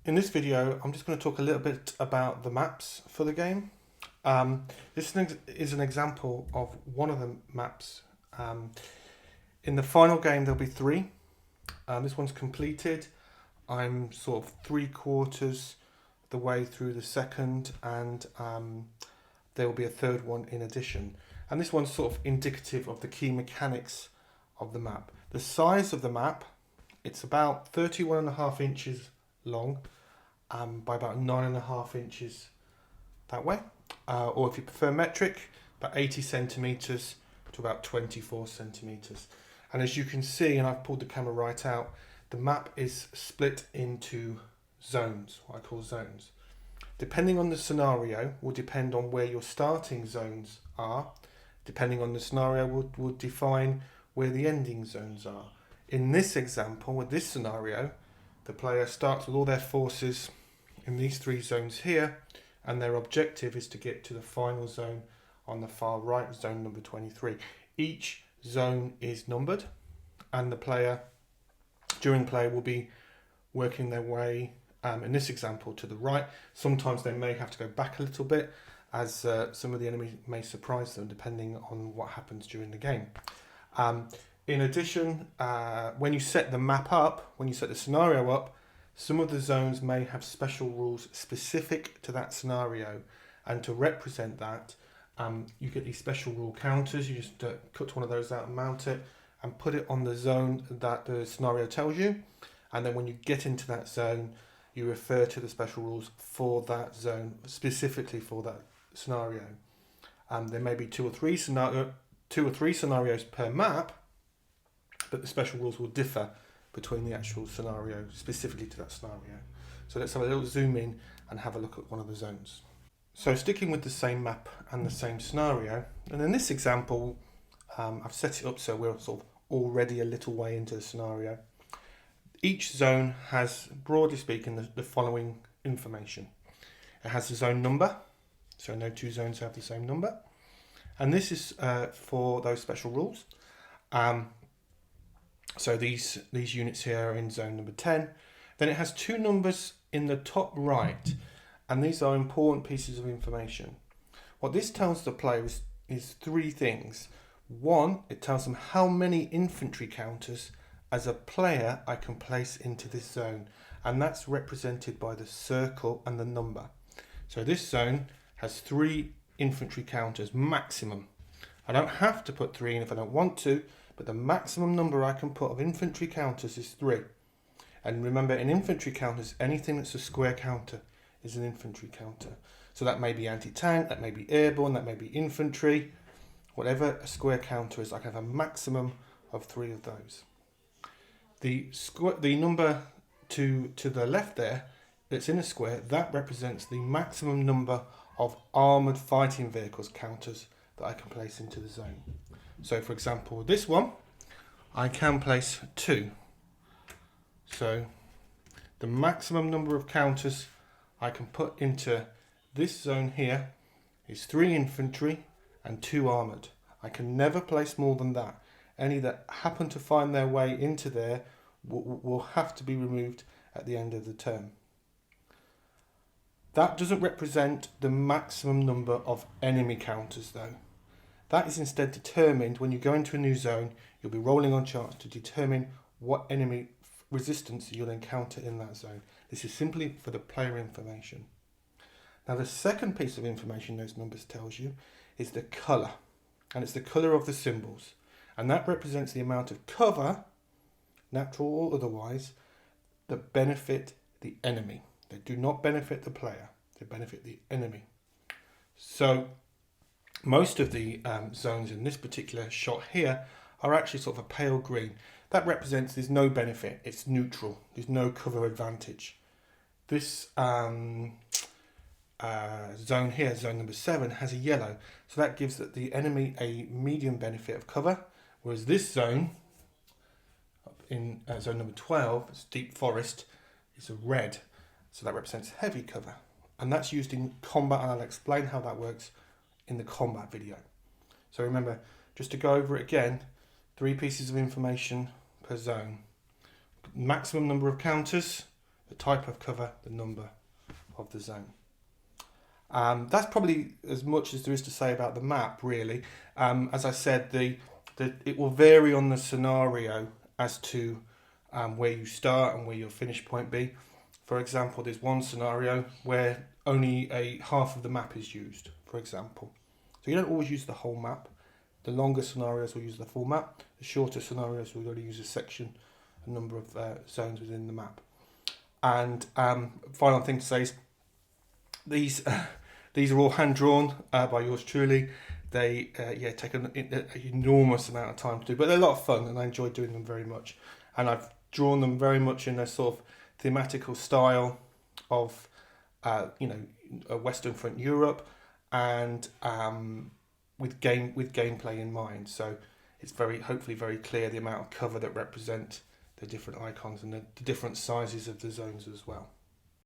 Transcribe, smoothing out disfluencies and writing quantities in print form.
In this video, I'm just going to talk a little bit about the maps for the game. This is an example of one of the maps. In the final game, there'll be three. This one's completed. I'm sort of 3/4 the way through the second, and there will be a third one in addition. And this one's sort of indicative of the key mechanics of the map. The size of the map, it's about 31.5 inches long by about 9.5 inches that way, or if you prefer metric, about 80 centimeters to about 24 centimeters. And as you can see, and I've pulled the camera right out, the map is split into zones, what I call zones. Depending on the scenario will depend on where your starting zones are. Depending on the scenario will define where the ending zones are. In this example, with this scenario, the player starts with all their forces in these three zones here, and their objective is to get to the final zone on the far right, zone number 23. Each zone is numbered, and the player, during play, will be working their way, in this example, to the right. Sometimes they may have to go back a little bit, as some of the enemy may surprise them, depending on what happens during the game. In addition, when you set the map up, when you set the scenario up, some of the zones may have special rules specific to that scenario, and to represent that, you get these special rule counters. You just cut one of those out and mount it and put it on the zone that the scenario tells you, and then when you get into that zone, you refer to the special rules for that zone, specifically for that scenario. There may be two or three scenarios per map, but the special rules will differ between the actual scenario, specifically to that scenario. So let's have a little zoom in and have a look at one of the zones. So sticking with the same map and the same scenario, and in this example, I've set it up so we're sort of already a little way into the scenario. Each zone has, broadly speaking, the following information. It has the zone number, so no two zones have the same number. And this is for those special rules. So these units here are in zone number 10. Then it has two numbers in the top right, and these are important pieces of information. What this tells the player is three things. One, it tells them how many infantry counters as a player I can place into this zone, and that's represented by the circle and the number. So this zone has 3 infantry counters maximum. I don't have to put 3 in if I don't want to, but the maximum number I can put of infantry counters is 3. And remember, in infantry counters, anything that's a square counter is an infantry counter. So that may be anti-tank, that may be airborne, that may be infantry. Whatever a square counter is, I can have a maximum of 3 of those. The number to the left there, that's in a square, that represents the maximum number of armoured fighting vehicles counters that I can place into the zone. So for example, this one, I can place 2. So the maximum number of counters I can put into this zone here is 3 infantry and 2 armoured. I can never place more than that. Any that happen to find their way into there will have to be removed at the end of the turn. That doesn't represent the maximum number of enemy counters though. That is instead determined when you go into a new zone. You'll be rolling on charts to determine what enemy resistance you'll encounter in that zone. This is simply for the player information. Now the second piece of information those numbers tells you is the colour, and it's the colour of the symbols, and that represents the amount of cover, natural or otherwise, that benefit the enemy. They do not benefit the player, they benefit the enemy. So most of the zones in this particular shot here are actually sort of a pale green. That represents there's no benefit, it's neutral, there's no cover advantage. This zone here, zone number 7, has a yellow, so that gives the enemy a medium benefit of cover, whereas this zone, in zone number 12, it's deep forest, is a red, so that represents heavy cover. And that's used in combat, and I'll explain how that works in the combat video. So remember, just to go over it again, 3 pieces of information per zone. Maximum number of counters, the type of cover, the number of the zone. That's probably as much as there is to say about the map, really. As I said, it will vary on the scenario as to where you start and where your finish point be. For example, there's one scenario where only half of the map is used, for example. So you don't always use the whole map. The longer scenarios will use the full map. The shorter scenarios will only use a section, a number of zones within the map. And final thing to say is these are all hand drawn by yours truly. They take an enormous amount of time to do, but they're a lot of fun, and I enjoy doing them very much. And I've drawn them very much in a sort of thematical style of a Western Front Europe, and with gameplay in mind. So it's hopefully very clear the amount of cover that represent the different icons and the different sizes of the zones as well.